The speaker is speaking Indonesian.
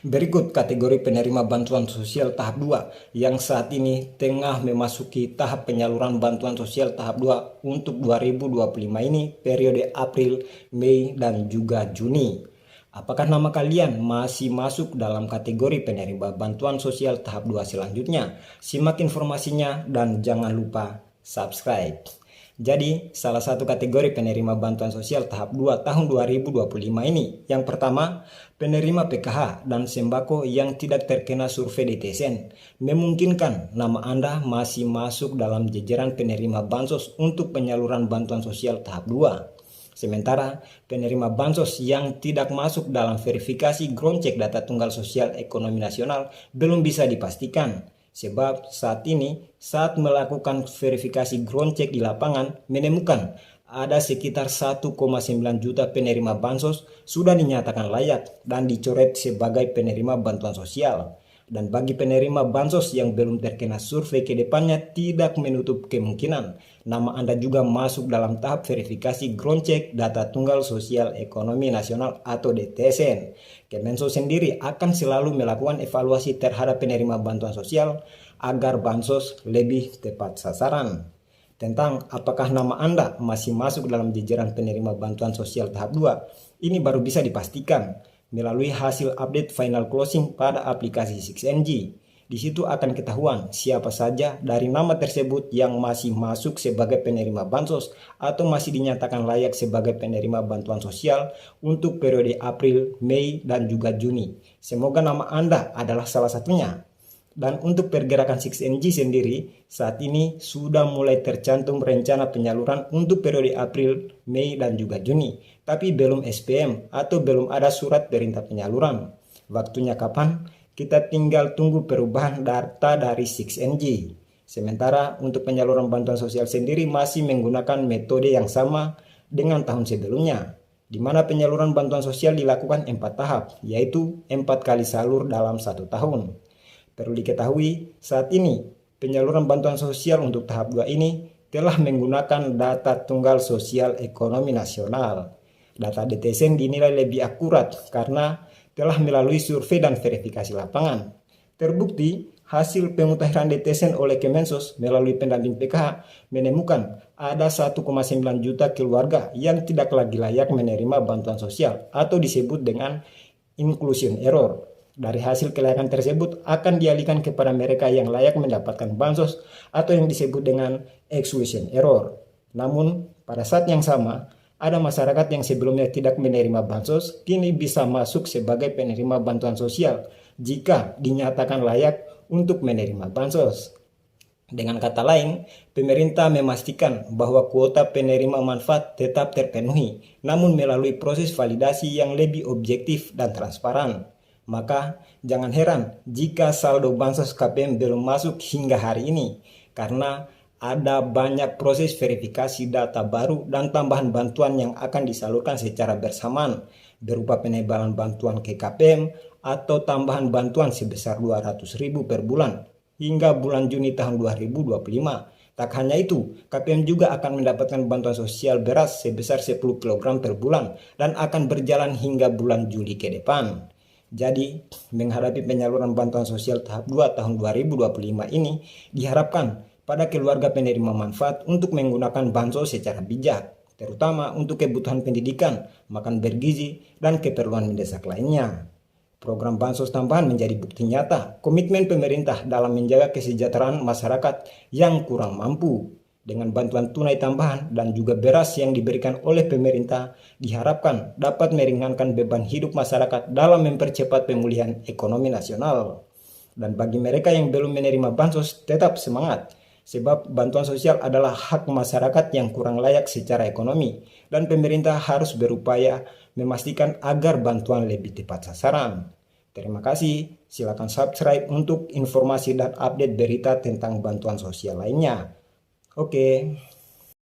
Berikut kategori penerima bantuan sosial tahap 2 yang saat ini tengah memasuki tahap penyaluran bantuan sosial tahap 2 untuk 2025 ini periode April, Mei, dan juga Juni. Apakah nama kalian masih masuk dalam kategori penerima bantuan sosial tahap 2 selanjutnya? Simak informasinya dan jangan lupa subscribe. Jadi, salah satu kategori penerima bantuan sosial tahap 2 tahun 2025 ini. Yang pertama, penerima PKH dan sembako yang tidak terkena survei DTSN. Memungkinkan nama Anda masih masuk dalam jajaran penerima bansos untuk penyaluran bantuan sosial tahap 2. Sementara, penerima bansos yang tidak masuk dalam verifikasi ground check data tunggal sosial ekonomi nasional belum bisa dipastikan. Sebab saat ini, saat melakukan verifikasi ground check di lapangan, menemukan ada sekitar 1,9 juta penerima bansos sudah dinyatakan layak dan dicoret sebagai penerima bantuan sosial. Dan bagi penerima bansos yang belum terkena survei ke depannya tidak menutup kemungkinan nama Anda juga masuk dalam tahap verifikasi ground check data tunggal sosial ekonomi nasional atau DTSN. Kemensos sendiri akan selalu melakukan evaluasi terhadap penerima bantuan sosial agar bansos lebih tepat sasaran. Tentang apakah nama Anda masih masuk dalam jajaran penerima bantuan sosial tahap 2, ini baru bisa dipastikan melalui hasil update final closing pada aplikasi 6NG. Di situ akan ketahuan siapa saja dari nama tersebut yang masih masuk sebagai penerima bansos atau masih dinyatakan layak sebagai penerima bantuan sosial untuk periode April, Mei, dan juga Juni. Semoga nama Anda adalah salah satunya. Dan untuk pergerakan 6NG sendiri, saat ini sudah mulai tercantum rencana penyaluran untuk periode April, Mei, dan juga Juni. Tapi belum SPM atau belum ada surat perintah penyaluran. Waktunya kapan? Kita tinggal tunggu perubahan data dari 6NG. Sementara untuk penyaluran bantuan sosial sendiri masih menggunakan metode yang sama dengan tahun sebelumnya, di mana penyaluran bantuan sosial dilakukan 4 tahap, yaitu 4 kali salur dalam 1 tahun. Perlu diketahui, saat ini penyaluran bantuan sosial untuk tahap 2 ini telah menggunakan data tunggal sosial ekonomi nasional. Data DTSN dinilai lebih akurat karena telah melalui survei dan verifikasi lapangan. Terbukti, hasil pemutahiran DTSN oleh Kemensos melalui pendamping PKH menemukan ada 1,9 juta keluarga yang tidak lagi layak menerima bantuan sosial atau disebut dengan inclusion error. Dari hasil kelayakan tersebut akan dialihkan kepada mereka yang layak mendapatkan bansos atau yang disebut dengan exclusion error. Namun, pada saat yang sama, ada masyarakat yang sebelumnya tidak menerima bansos kini bisa masuk sebagai penerima bantuan sosial jika dinyatakan layak untuk menerima bansos. Dengan kata lain, pemerintah memastikan bahwa kuota penerima manfaat tetap terpenuhi, namun melalui proses validasi yang lebih objektif dan transparan. Maka jangan heran jika saldo bansos KPM belum masuk hingga hari ini, karena ada banyak proses verifikasi data baru dan tambahan bantuan yang akan disalurkan secara bersamaan, berupa penebalan bantuan ke KPM atau tambahan bantuan sebesar 200.000 per bulan hingga bulan Juni tahun 2025. Tak hanya itu, KPM juga akan mendapatkan bantuan sosial beras sebesar 10 kg per bulan dan akan berjalan hingga bulan Juli ke depan. Jadi, menghadapi penyaluran bantuan sosial tahap 2 tahun 2025 ini, diharapkan pada keluarga penerima manfaat untuk menggunakan bansos secara bijak, terutama untuk kebutuhan pendidikan, makan bergizi, dan keperluan mendesak lainnya. Program bansos tambahan menjadi bukti nyata komitmen pemerintah dalam menjaga kesejahteraan masyarakat yang kurang mampu. Dengan bantuan tunai tambahan dan juga beras yang diberikan oleh pemerintah diharapkan dapat meringankan beban hidup masyarakat dalam mempercepat pemulihan ekonomi nasional. Dan bagi mereka yang belum menerima bansos, tetap semangat, sebab bantuan sosial adalah hak masyarakat yang kurang layak secara ekonomi, dan pemerintah harus berupaya memastikan agar bantuan lebih tepat sasaran. Terima kasih, silakan subscribe untuk informasi dan update berita tentang bantuan sosial lainnya. Oke.